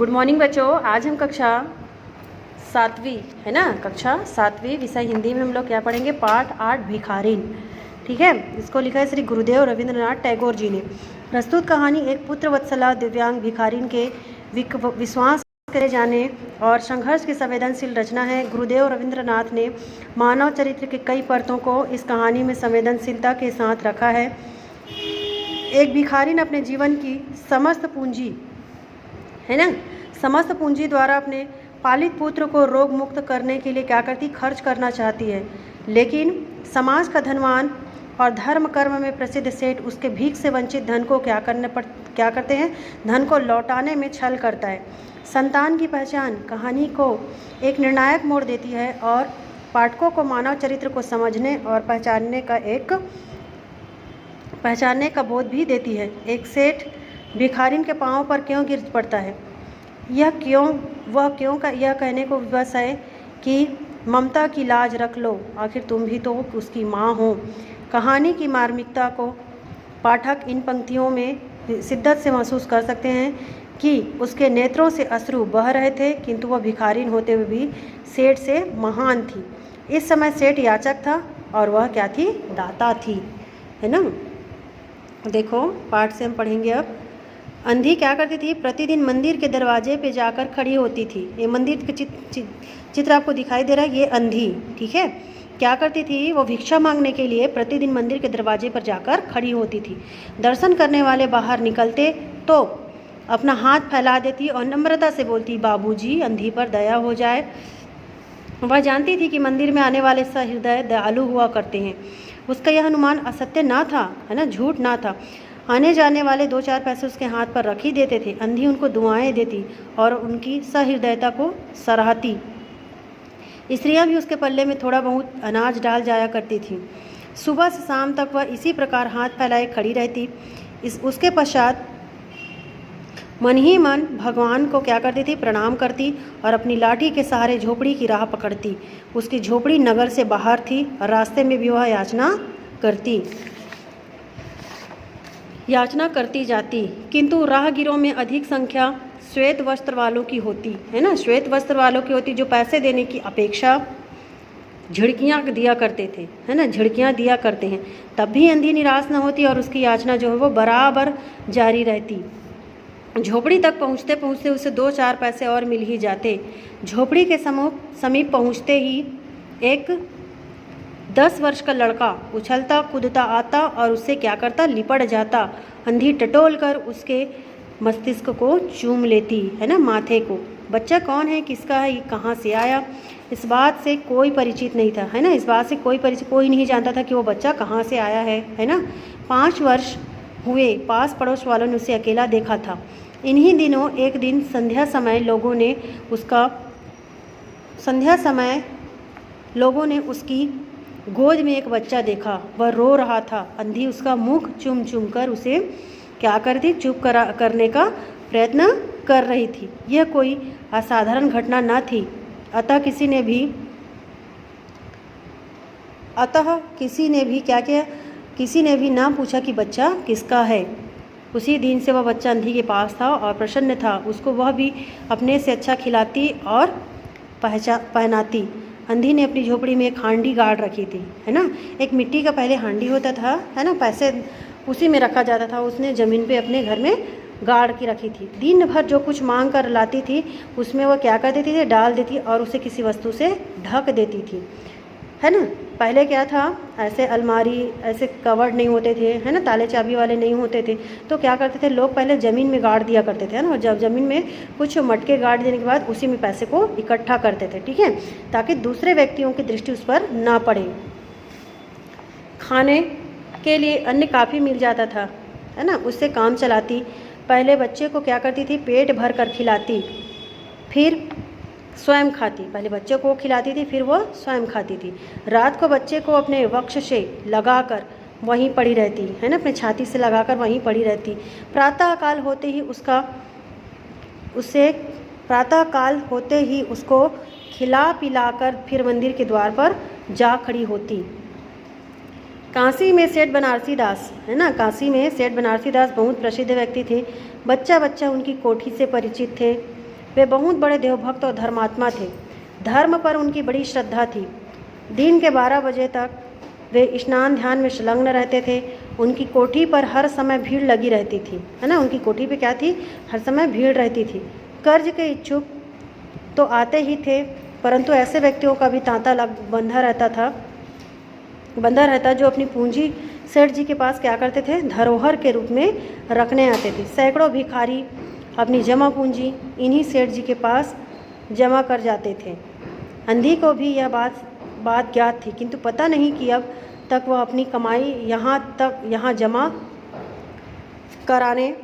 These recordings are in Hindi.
गुड मॉर्निंग बच्चों। आज हम कक्षा 7वीं है ना, कक्षा 7वीं विषय हिंदी में हम लोग क्या पढ़ेंगे, पाठ 8 भिखारिन। ठीक है, इसको लिखा है श्री गुरुदेव रविंद्रनाथ टैगोर जी ने। प्रस्तुत कहानी एक पुत्र वत्सला दिव्यांग भिखारिन के विश्वास करे जाने और संघर्ष की संवेदनशील रचना है। गुरुदेव रविंद्रनाथ ने मानव चरित्र के कई परतों को इस कहानी में संवेदनशीलता के साथ रखा है। एक भिखारिन अपने जीवन की समस्त पूंजी है ना, समस्त पूंजी द्वारा अपने पालित पुत्र को रोग मुक्त करने के लिए क्या करती, खर्च करना चाहती है। लेकिन समाज का धनवान और धर्म कर्म में प्रसिद्ध सेठ उसके भीख से वंचित धन को क्या करते हैं, धन को लौटाने में छल करता है। संतान की पहचान कहानी को एक निर्णायक मोड़ देती है और पाठकों को मानव चरित्र को समझने और पहचानने का बोध भी देती है। एक सेठ भिखारिन के पांव पर क्यों गिर पड़ता है, यह कहने को विवश है कि ममता की लाज रख लो, आखिर तुम भी तो उसकी माँ हो। कहानी की मार्मिकता को पाठक इन पंक्तियों में शिद्दत से महसूस कर सकते हैं कि उसके नेत्रों से अश्रु बह रहे थे, किंतु वह भिखारिन होते हुए भी सेठ से महान थी। इस समय सेठ याचक था और वह क्या थी, दाता थी, है ना। देखो पाठ से हम पढ़ेंगे अब। अंधी क्या करती थी, प्रतिदिन मंदिर के दरवाजे पे जाकर खड़ी होती थी। ये मंदिर के चित्र आपको दिखाई दे रहा है, ये अंधी, ठीक है। क्या करती थी, वो भिक्षा मांगने के लिए प्रतिदिन मंदिर के दरवाजे पर जाकर खड़ी होती थी। दर्शन करने वाले बाहर निकलते तो अपना हाथ फैला देती और नम्रता से बोलती, बाबूजी अंधी पर दया हो जाए। वह जानती थी कि मंदिर में आने वाले सहृदय दयालु हुआ करते हैं। उसका यह अनुमान असत्य ना था, है ना, झूठ ना था। आने जाने वाले 2-4 पैसे उसके हाथ पर रख ही देते थे। अंधी उनको दुआएं देती और उनकी सहृदयता को सराहती। स्त्रियां भी उसके पल्ले में थोड़ा बहुत अनाज डाल जाया करती थीं। सुबह से शाम तक वह इसी प्रकार हाथ फैलाए खड़ी रहती। उसके पश्चात मन ही मन भगवान को क्या करती थी, प्रणाम करती और अपनी लाठी के सहारे झोपड़ी की राह पकड़ती। उसकी झोपड़ी नगर से बाहर थी और रास्ते में भी वह याचना करती जाती, किंतु राहगीरों में अधिक संख्या श्वेत वस्त्र वालों की होती, है ना, श्वेत वस्त्र वालों की होती, जो पैसे देने की अपेक्षा झिड़कियाँ दिया करते थे, है ना, झिड़कियाँ दिया करते हैं। तब भी अंधी निराश न होती और उसकी याचना जो है वो बराबर जारी रहती। झोपड़ी तक पहुँचते पहुँचते उसे 2-4 पैसे और मिल ही जाते। झोपड़ी के समीप पहुँचते ही एक 10 वर्ष का लड़का उछलता कूदता आता और उससे क्या करता, लिपट जाता। अंधी टटोल कर उसके मस्तिष्क को चूम लेती, है ना, माथे को। बच्चा कौन है, किसका है, कहाँ से आया, इस बात से कोई परिचित नहीं था, है ना, इस बात से कोई नहीं जानता था कि वो बच्चा कहाँ से आया है ना। 5 वर्ष हुए पास पड़ोस वालों ने उसे अकेला देखा था। इन्हीं दिनों एक दिन संध्या समय लोगों ने उसकी गोद में एक बच्चा देखा। वह रो रहा था। अंधी उसका मुख चूम चूम कर उसे क्या करती, चुप करने का प्रयत्न कर रही थी। यह कोई असाधारण घटना न थी। अतः किसी ने भी ना पूछा कि बच्चा किसका है। उसी दिन से वह बच्चा अंधी के पास था और प्रसन्न था। उसको वह भी अपने से अच्छा खिलाती और पहनाती। अंधी ने अपनी झोपड़ी में एक हांडी गाड़ रखी थी, है ना, एक मिट्टी का पहले हांडी होता था, है ना, पैसे उसी में रखा जाता था। उसने ज़मीन पे अपने घर में गाड़ की रखी थी। दिन भर जो कुछ मांग कर लाती थी उसमें वह क्या कर देती थी, डाल देती और उसे किसी वस्तु से ढक देती थी, है ना। पहले क्या था, ऐसे अलमारी, ऐसे कवर्ड नहीं होते थे, है ना, ताले चाबी वाले नहीं होते थे, तो क्या करते थे लोग, पहले ज़मीन में गाड़ दिया करते थे, है ना, और जब ज़मीन में कुछ मटके गाड़ देने के बाद उसी में पैसे को इकट्ठा करते थे, ठीक है, ताकि दूसरे व्यक्तियों की दृष्टि उस पर ना पड़े। खाने के लिए अन्न काफ़ी मिल जाता था, है ना, उससे काम चलाती। पहले बच्चे को क्या करती थी, पेट भर कर खिलाती, फिर स्वयं खाती। पहले बच्चे को खिलाती थी, फिर वो स्वयं खाती थी। रात को बच्चे को अपने वक्ष से लगाकर वहीं पड़ी रहती, है ना, अपने छाती से लगाकर वहीं पड़ी रहती। प्रातःकाल होते ही उसको खिला पिलाकर फिर मंदिर के द्वार पर जा खड़ी होती। काशी में सेठ बनारसी दास, है ना, काशी में सेठ बनारसी दास बहुत प्रसिद्ध व्यक्ति थे। बच्चा उनकी कोठी से परिचित थे। वे बहुत बड़े देवभक्त और धर्मात्मा थे। धर्म पर उनकी बड़ी श्रद्धा थी। दिन के 12 बजे तक वे स्नान ध्यान में संलग्न रहते थे। उनकी कोठी पर हर समय भीड़ लगी रहती थी, है ना। उनकी कोठी पे क्या थी, हर समय भीड़ रहती थी। कर्ज के इच्छुक तो आते ही थे, परंतु ऐसे व्यक्तियों का भी तांता बंधा रहता जो अपनी पूंजी सेठ जी के पास क्या करते थे, धरोहर के रूप में रखने आते थे। सैकड़ों भिखारी अपनी जमा पूंजी इन्हीं सेठ जी के पास जमा कर जाते थे। अंधी को भी यह बात ज्ञात थी, किंतु पता नहीं कि अब तक वह अपनी कमाई यहाँ जमा कराने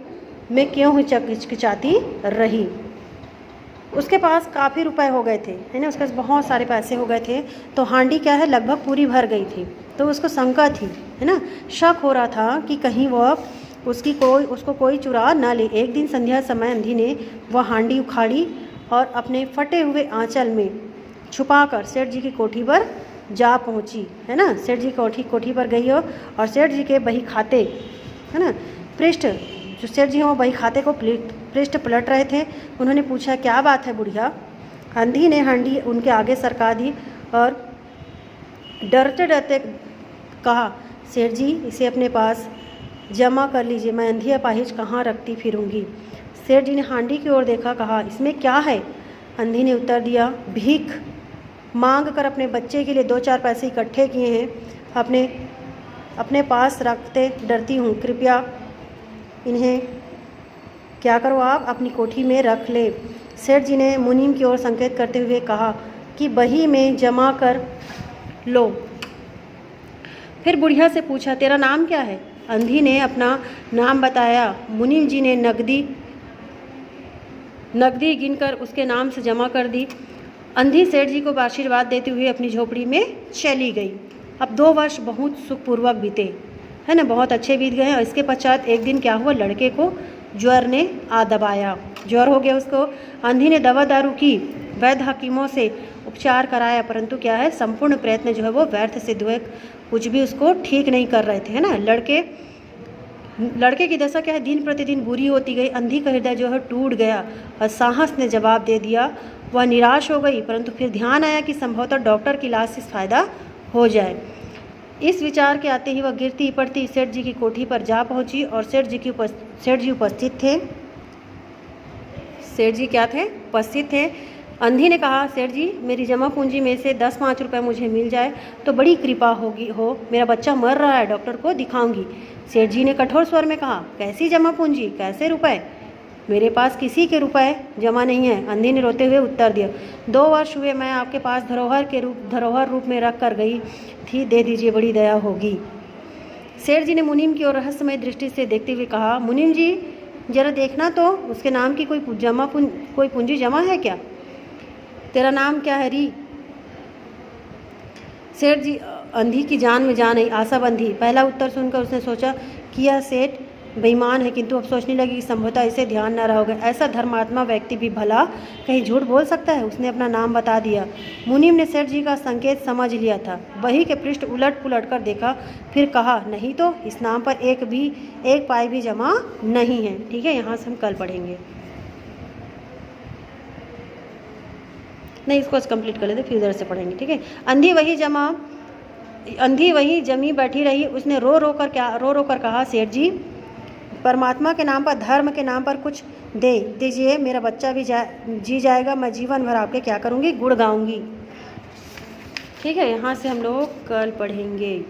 में क्यों हिचकिचाती रही। उसके पास काफ़ी रुपए हो गए थे, है ना, उसके पास बहुत सारे पैसे हो गए थे। तो हांडी क्या है, लगभग पूरी भर गई थी। तो उसको शंका थी, है ना, शक हो रहा था कि कहीं वह उसको कोई चुरा ना ले। एक दिन संध्या समय अंधी ने वह हांडी उखाड़ी और अपने फटे हुए आंचल में छुपाकर सेठ जी की कोठी पर जा पहुंची, है ना। सेठ जी कोठी पर गई हो और सेठ जी के बही खाते, है ना, जो सेठ जी हैं वो बही खाते को पृष्ठ पलट रहे थे। उन्होंने पूछा, क्या बात है बुढ़िया। अंधी ने हांडी उनके आगे सरका दी और डरते डरते कहा, सेठ जी इसे अपने पास जमा कर लीजिए, मैं अंधी अपाहिज कहाँ रखती फिरूंगी। सेठ जी ने हांडी की ओर देखा, कहा, इसमें क्या है। अंधी ने उत्तर दिया, भीख मांग कर अपने बच्चे के लिए 2-4 पैसे इकट्ठे किए हैं, अपने पास रखते डरती हूँ, कृपया इन्हें क्या करो, आप अपनी कोठी में रख ले। सेठ जी ने मुनीम की ओर संकेत करते हुए कहा कि बही में जमा कर लो। फिर बुढ़िया से पूछा, तेरा नाम क्या है। अंधी ने अपना नाम बताया। मुनीम जी ने नकदी गिनकर उसके नाम से जमा कर दी। अंधी सेठ जी को आशीर्वाद देते हुए अपनी झोपड़ी में चली गई। अब 2 वर्ष बहुत सुखपूर्वक बीते, है ना, बहुत अच्छे बीत गए। और इसके पश्चात एक दिन क्या हुआ, लड़के को ज्वर ने दबाया, ज्वर हो गया उसको। अंधी ने दवा दारू की, वैद्य हकीमों से उपचार कराया, परंतु क्या है, संपूर्ण प्रयत्न जो है वो व्यर्थ सिद्ध हुए। कुछ भी उसको ठीक नहीं कर रहे थे, है ना। लड़के की दशा क्या है, दिन प्रतिदिन बुरी होती गई। अंधी का हृदय जो है टूट गया और साहस ने जवाब दे दिया। वह निराश हो गई, परंतु फिर ध्यान आया कि संभवतः डॉक्टर की इलाज से फ़ायदा हो जाए। इस विचार के आते ही वह गिरती पड़ती सेठ जी की कोठी पर जा पहुंची और सेठ जी उपस्थित थे। सेठ जी क्या थे, उपस्थित थे। अंधी ने कहा, सेठ जी मेरी जमा पूंजी में से 10-5 रुपये मुझे मिल जाए तो बड़ी कृपा हो, मेरा बच्चा मर रहा है, डॉक्टर को दिखाऊंगी। सेठ जी ने कठोर स्वर में कहा, कैसी जमा पूंजी, कैसे रुपए, मेरे पास किसी के रुपए जमा नहीं है। अंधी ने रोते हुए उत्तर दिया, 2 वर्ष हुए मैं आपके पास धरोहर रूप में रख कर गई थी, दे दीजिए, बड़ी दया होगी। सेठ जी ने मुनीम की ओर रहस्यमय दृष्टि से देखते हुए कहा, मुनीम जी जरा देखना तो उसके नाम की कोई पूंजी जमा है क्या। तेरा नाम क्या है री। सेठ जी अंधी की जान में जान आई, आशा बंधी। पहला उत्तर सुनकर उसने सोचा कि यह सेठ बेईमान है, किंतु अब सोचने लगी कि संभवतः इसे ध्यान न रहा होगा। ऐसा धर्मात्मा व्यक्ति भी भला कहीं झूठ बोल सकता है। उसने अपना नाम बता दिया। मुनीम ने सेठ जी का संकेत समझ लिया था। बही के पृष्ठ उलट पुलट कर देखा, फिर कहा, नहीं तो इस नाम पर एक पाई भी जमा नहीं है। ठीक है, यहाँ से हम कल पढ़ेंगे। नहीं, इसको कंप्लीट कर लेते, फिर इधर से पढ़ेंगे। ठीक है। अंधी वही जमी बैठी रही। उसने रो रो कर कहा, सेठ जी परमात्मा के नाम पर, धर्म के नाम पर कुछ दे दीजिए, मेरा बच्चा भी जी जाएगा, मैं जीवन भर आपके क्या करूँगी, गुण गाऊँगी। ठीक है, यहाँ से हम लोग कल पढ़ेंगे।